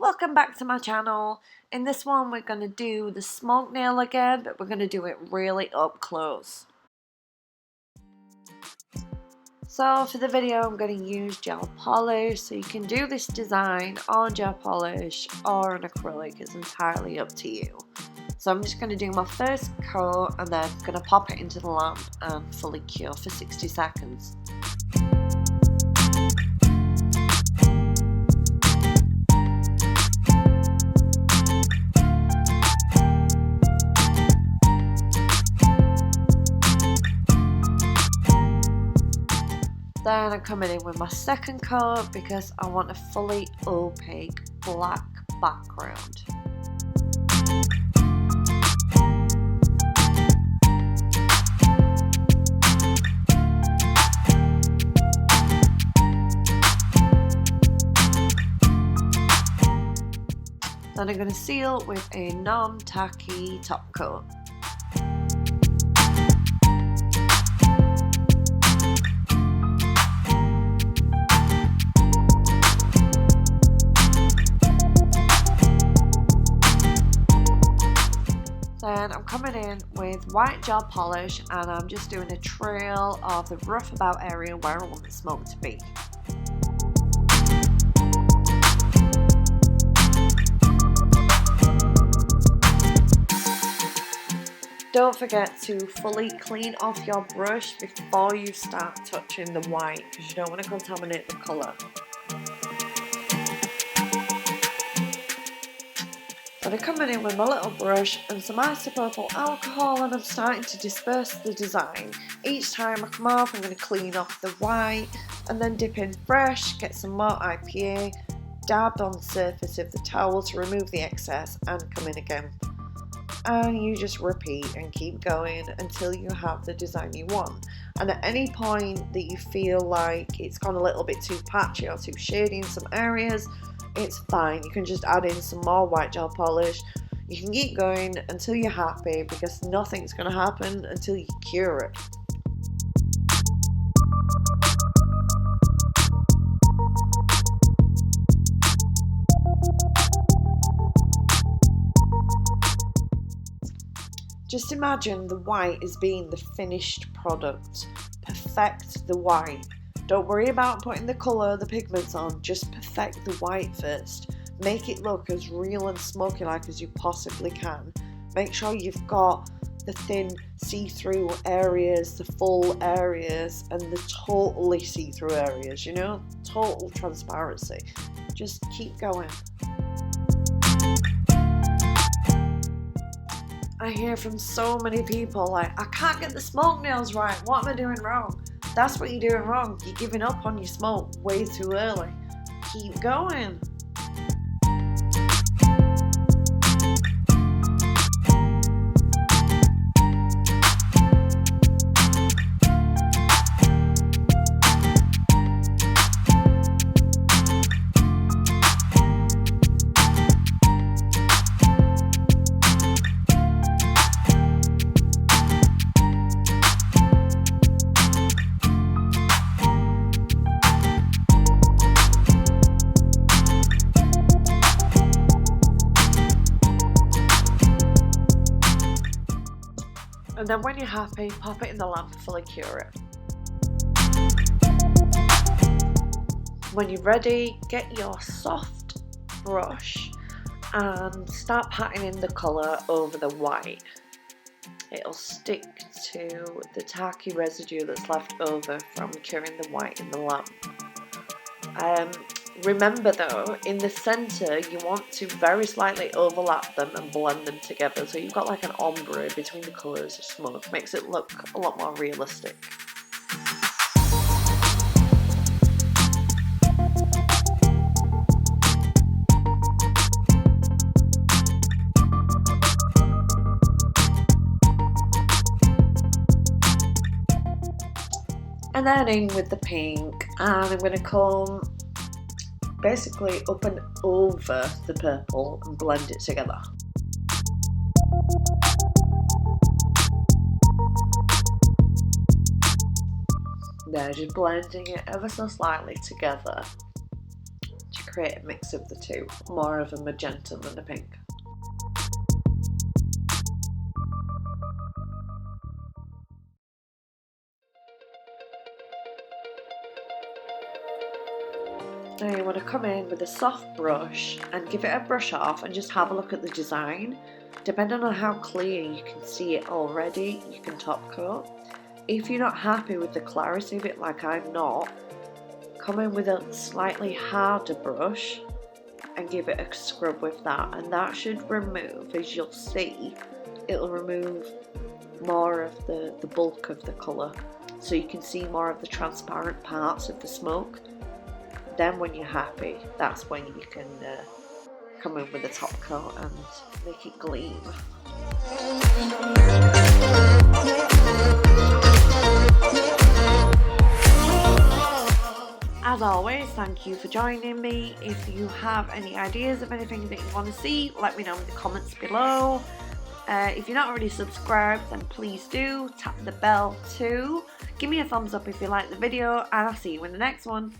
Welcome back to my channel. In this one we're going to do the smoke nail again, but we're going to do it really up close. So for the video I'm going to use gel polish, so you can do this design on gel polish or an acrylic, it's entirely up to you. So I'm just going to do my first coat and then I'm going to pop it into the lamp and fully cure for 60 seconds. Then I'm coming in with my second coat because I want a fully opaque black background. Then I'm going to seal with a non-tacky top coat. Then I'm coming in with white gel polish and I'm just doing a trail of the rough about area where I want the smoke to be. Don't forget to fully clean off your brush before you start touching the white because you don't want to contaminate the colour. And I'm coming in with my little brush and some isopropyl alcohol and I'm starting to disperse the design. Each time I come off I'm going to clean off the white and then dip in fresh, get some more IPA, dab on the surface of the towel to remove the excess and come in again. And you just repeat and keep going until you have the design you want. And at any point that you feel like it's gone a little bit too patchy or too shady in some areas, it's fine. You can just add in some more white gel polish. You can keep going until you're happy because nothing's going to happen until you cure it. Just imagine the white as being the finished product. Perfect the white. Don't worry about putting the colour, the pigments on, just perfect the white first. Make it look as real and smoky like as you possibly can. Make sure you've got the thin see-through areas, the full areas, and the totally see-through areas, you know? Total transparency. Just keep going. I hear from so many people like, I can't get the smoke nails right, what am I doing wrong? That's what you're doing wrong. You're giving up on your smoke way too early. Keep going. And then when you're happy, pop it in the lamp and fully cure it. When you're ready, get your soft brush and start patting in the colour over the white. It'll stick to the tacky residue that's left over from curing the white in the lamp. Remember though, in the centre you want to very slightly overlap them and blend them together so you've got like an ombre between the colours of smoke. Makes it look a lot more realistic. And then in with the pink, and I'm going to come basically up and over the purple and blend it together. Now just blending it ever so slightly together. to create a mix of the two, more of a magenta than a pink. Now you want to come in with a soft brush and give it a brush off and just have a look at the design. Depending on how clear you can see it already, you can top coat. If you're not happy with the clarity of it, like I'm not, come in with a slightly harder brush and give it a scrub with that, and that should remove, as you'll see, it'll remove more of the bulk of the colour, so you can see more of the transparent parts of the smoke. Then when you're happy, that's when you can come in with a top coat and make it gleam. As always, thank you for joining me. If you have any ideas of anything that you want to see, let me know in the comments below. If you're not already subscribed, then please do tap the bell too. Give me a thumbs up if you like the video, and I'll see you in the next one.